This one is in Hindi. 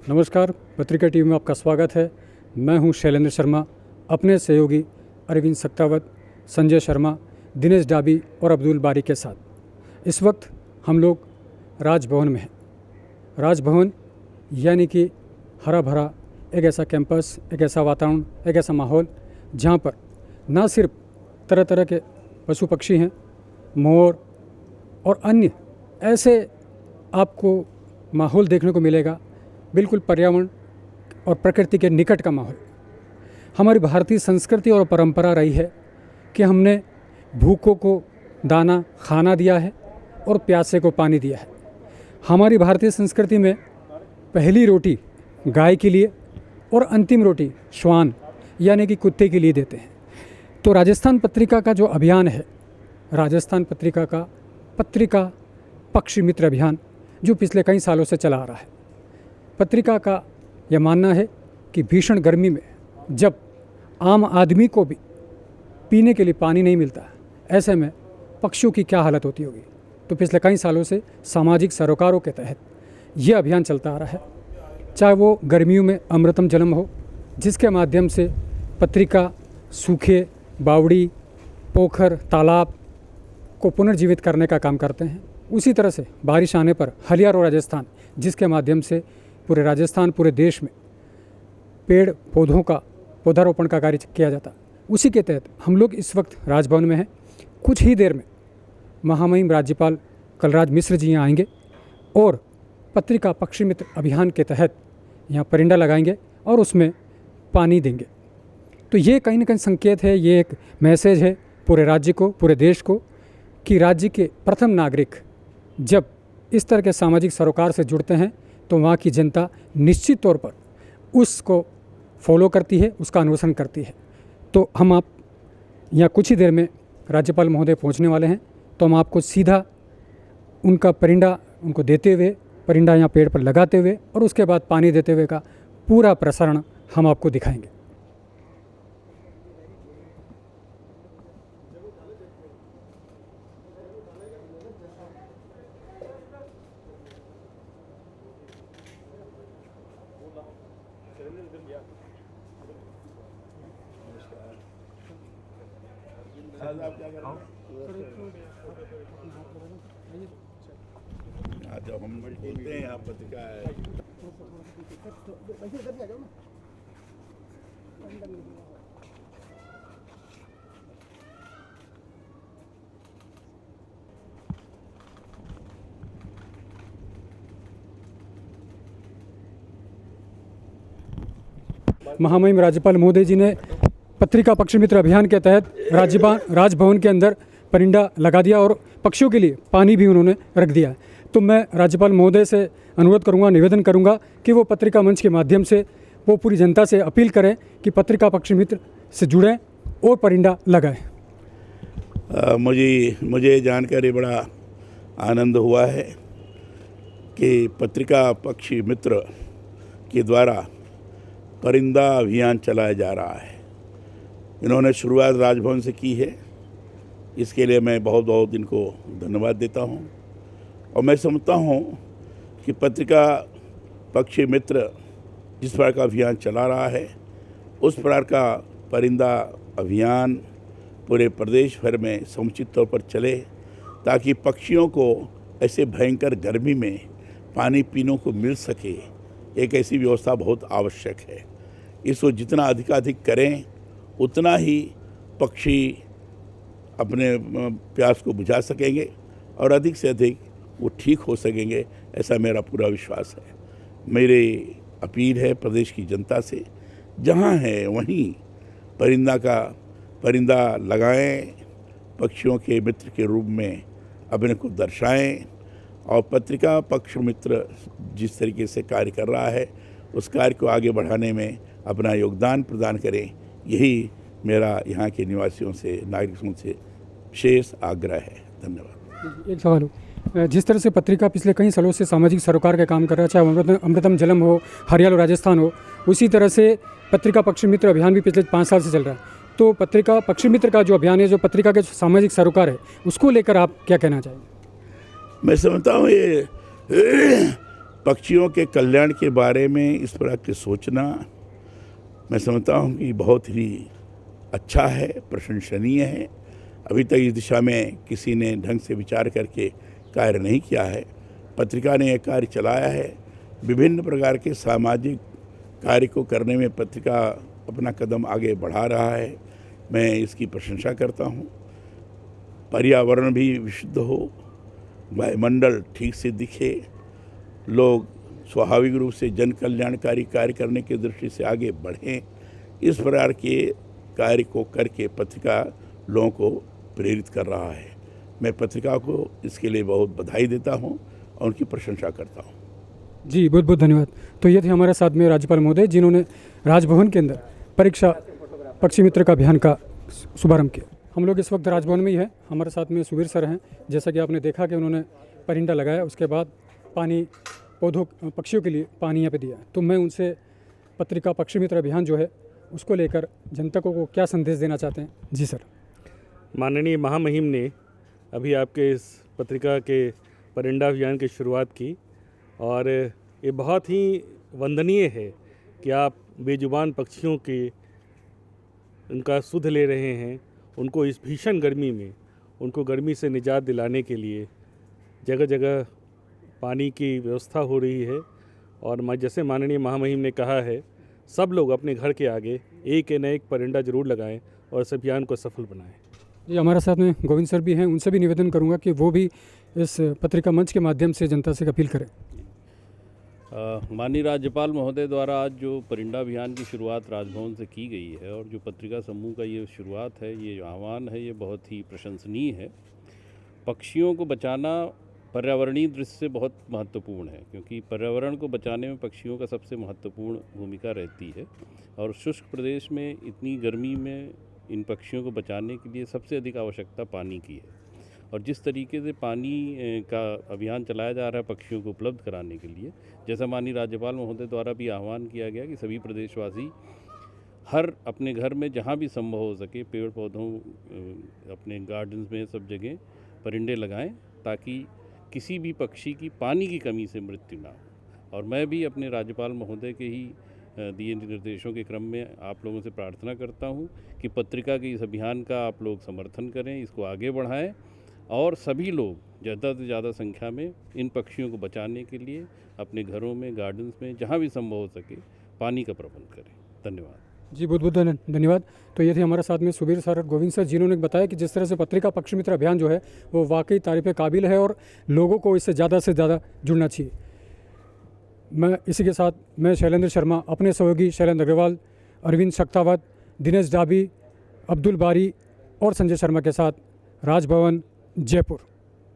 नमस्कार, पत्रिका टीवी में आपका स्वागत है। मैं हूं शैलेंद्र शर्मा, अपने सहयोगी अरविंद सक्तावत, संजय शर्मा, दिनेश डाबी और अब्दुल बारी के साथ इस वक्त हम लोग राजभवन में हैं। राजभवन यानी कि हरा भरा एक ऐसा कैंपस, एक ऐसा वातावरण, एक ऐसा माहौल जहां पर ना सिर्फ तरह तरह के पशु पक्षी हैं, मोर और अन्य ऐसे आपको माहौल देखने को मिलेगा, बिल्कुल पर्यावरण और प्रकृति के निकट का माहौल। हमारी भारतीय संस्कृति और परंपरा रही है कि हमने भूखों को दाना खाना दिया है और प्यासे को पानी दिया है। हमारी भारतीय संस्कृति में पहली रोटी गाय के लिए और अंतिम रोटी श्वान यानी कि कुत्ते के लिए देते हैं। तो राजस्थान पत्रिका का जो अभियान है, राजस्थान पत्रिका का पत्रिका पक्षी मित्र अभियान, जो पिछले कई सालों से चला आ रहा है। पत्रिका का यह मानना है कि भीषण गर्मी में जब आम आदमी को भी पीने के लिए पानी नहीं मिलता, ऐसे में पक्षियों की क्या हालत होती होगी। तो पिछले कई सालों से सामाजिक सरोकारों के तहत यह अभियान चलता आ रहा है। चाहे वो गर्मियों में अमृतम जलम हो, जिसके माध्यम से पत्रिका सूखे बावड़ी, पोखर, तालाब को पुनर्जीवित करने का काम करते हैं। उसी तरह से बारिश आने पर हलियारो राजस्थान, जिसके माध्यम से पूरे राजस्थान, पूरे देश में पेड़ पौधों का पौधारोपण का कार्य किया जाता। उसी के तहत हम लोग इस वक्त राजभवन में हैं। कुछ ही देर में महामहिम राज्यपाल कलराज मिश्र जी यहाँ आएंगे और पत्रिका पक्षी मित्र अभियान के तहत यहाँ परिंदा लगाएंगे और उसमें पानी देंगे। तो ये कहीं ना कहीं संकेत है, ये एक मैसेज है पूरे राज्य को, पूरे देश को, कि राज्य के प्रथम नागरिक जब इस तरह के सामाजिक सरोकार से जुड़ते हैं तो वहाँ की जनता निश्चित तौर पर उसको फॉलो करती है, उसका अनुसरण करती है। तो हम आप यहाँ कुछ ही देर में राज्यपाल महोदय पहुँचने वाले हैं, तो हम आपको सीधा उनका परिंदा उनको देते हुए, परिंदा यहाँ पेड़ पर लगाते हुए और उसके बाद पानी देते हुए का पूरा प्रसारण हम आपको दिखाएंगे। जब हम बोलते हैं यहाँ पत्रिका है, महामहिम राज्यपाल महोदय जी ने पत्रिका पक्षी मित्र अभियान के तहत राजभवन के अंदर परिंदा लगा दिया और पक्षियों के लिए पानी भी उन्होंने रख दिया है। तो मैं राज्यपाल महोदय से अनुरोध करूंगा, निवेदन करूंगा कि वो पत्रिका मंच के माध्यम से वो पूरी जनता से अपील करें कि पत्रिका पक्षी मित्र से जुड़ें और परिंदा लगाएं। मुझे जानकर बड़ा आनंद हुआ है कि पत्रिका पक्षी मित्र के द्वारा परिंदा अभियान चलाया जा रहा है। इन्होंने शुरुआत राजभवन से की है, इसके लिए मैं बहुत बहुत इनको धन्यवाद देता हूं। और मैं समझता हूं कि पत्रिका पक्षी मित्र जिस प्रकार का अभियान चला रहा है, उस प्रकार का परिंदा अभियान पूरे प्रदेश भर में समुचित तौर पर चले, ताकि पक्षियों को ऐसे भयंकर गर्मी में पानी पीने को मिल सके। एक ऐसी व्यवस्था बहुत आवश्यक है। इसको जितना अधिकाधिक करें, उतना ही पक्षी अपने प्यास को बुझा सकेंगे और अधिक से अधिक वो ठीक हो सकेंगे, ऐसा मेरा पूरा विश्वास है। मेरी अपील है प्रदेश की जनता से, जहाँ है वहीं परिंदा लगाएं, पक्षियों के मित्र के रूप में अपने को दर्शाएं और पत्रिका पक्ष मित्र जिस तरीके से कार्य कर रहा है, उस कार्य को आगे बढ़ाने में अपना योगदान प्रदान करें। यही मेरा यहाँ के निवासियों से, नागरिकों से विशेष आग्रह है। धन्यवाद। एक सवाल हो, जिस तरह से पत्रिका पिछले कई सालों से सामाजिक सरोकार का काम कर रहा है, चाहे अमृतम जलम हो, हरियालो राजस्थान हो, उसी तरह से पत्रिका पक्षी मित्र अभियान भी पिछले 5 साल से चल रहा है। तो पत्रिका पक्षी मित्र का जो अभियान है, जो पत्रिका के सामाजिक सरोकार है, उसको लेकर आप क्या कहना चाहेंगे? मैं समझता हूँ ये पक्षियों के कल्याण के बारे में इस प्रकार के सोचना मैं समझता हूँ कि बहुत ही अच्छा है, प्रशंसनीय है। अभी तक इस दिशा में किसी ने ढंग से विचार करके कार्य नहीं किया है। पत्रिका ने यह कार्य चलाया है। विभिन्न प्रकार के सामाजिक कार्य को करने में पत्रिका अपना कदम आगे बढ़ा रहा है। मैं इसकी प्रशंसा करता हूँ। पर्यावरण भी विशुद्ध हो, वायुमंडल ठीक से दिखे, लोग स्वाभाविक रूप से जन कल्याणकारी कार्य करने की दृष्टि से आगे बढ़ें, इस प्रकार के कार्य को करके पत्रिका लोगों को प्रेरित कर रहा है। मैं पत्रिका को इसके लिए बहुत बधाई देता हूं और उनकी प्रशंसा करता हूं। जी बहुत बहुत धन्यवाद। तो ये थे हमारे साथ में राज्यपाल महोदय, जिन्होंने राजभवन के अंदर परीक्षा पक्षी मित्र का अभियान का शुभारंभ किया। हम लोग इस वक्त राजभवन में ही हैं। हमारे साथ में सुबीर सर हैं। जैसा कि आपने देखा कि उन्होंने परिंदा लगाया, उसके बाद पानी पौधों पक्षियों के लिए पानी यहाँ पे दिया। तो मैं उनसे पत्रिका पक्षी मित्र अभियान जो है उसको लेकर जनता को क्या संदेश देना चाहते हैं। जी सर। माननीय महामहिम ने अभी आपके इस पत्रिका के परिंदा अभियान की शुरुआत की और ये बहुत ही वंदनीय है कि आप बेजुबान पक्षियों के उनका सुध ले रहे हैं। उनको इस भीषण गर्मी में उनको गर्मी से निजात दिलाने के लिए जगह जगह पानी की व्यवस्था हो रही है। और जैसे माननीय महामहिम ने कहा है, सब लोग अपने घर के आगे एक न एक परिंदा जरूर लगाएं और इस अभियान को सफल बनाएं। जी हमारे साथ में गोविंद सर भी हैं। उनसे भी निवेदन करूंगा कि वो भी इस पत्रिका मंच के माध्यम से जनता से अपील करें। माननीय राज्यपाल महोदय द्वारा आज जो परिंदा अभियान की शुरुआत राजभवन से की गई है और जो पत्रिका समूह का ये शुरुआत है, ये आह्वान है, ये बहुत ही प्रशंसनीय है। पक्षियों को बचाना पर्यावरणीय दृष्टि से बहुत महत्वपूर्ण है, क्योंकि पर्यावरण को बचाने में पक्षियों का सबसे महत्वपूर्ण भूमिका रहती है। और शुष्क प्रदेश में इतनी गर्मी में इन पक्षियों को बचाने के लिए सबसे अधिक आवश्यकता पानी की है। और जिस तरीके से पानी का अभियान चलाया जा रहा है पक्षियों को उपलब्ध कराने के लिए, जैसा माननीय राज्यपाल महोदय द्वारा भी आह्वान किया गया कि सभी प्रदेशवासी हर अपने घर में जहाँ भी संभव हो सके पेड़ पौधों अपने गार्डन्स में सब जगह परिंदे लगाएं, ताकि किसी भी पक्षी की पानी की कमी से मृत्यु ना हो। और मैं भी अपने राज्यपाल महोदय के ही दिए निर्देशों के क्रम में आप लोगों से प्रार्थना करता हूं कि पत्रिका के इस अभियान का आप लोग समर्थन करें, इसको आगे बढ़ाएं और सभी लोग ज़्यादा से ज़्यादा संख्या में इन पक्षियों को बचाने के लिए अपने घरों में, गार्डन्स में, जहां भी संभव हो सके पानी का प्रबंध करें। धन्यवाद। जी बहुत बहुत धन्यवाद। तो ये थे हमारे साथ में सुबीर सर और गोविंद सर, जिन्होंने बताया कि जिस तरह से पत्रिका पक्षी मित्र अभियान जो है वो वाकई तारीफ़ काबिल है और लोगों को इससे ज़्यादा जुड़ना चाहिए। मैं इसी के साथ मैं शैलेंद्र शर्मा अपने सहयोगी शैलेंद्र अग्रवाल, अरविंद सक्तावत, दिनेश डाबी, अब्दुल बारी और संजय शर्मा के साथ राजभवन जयपुर।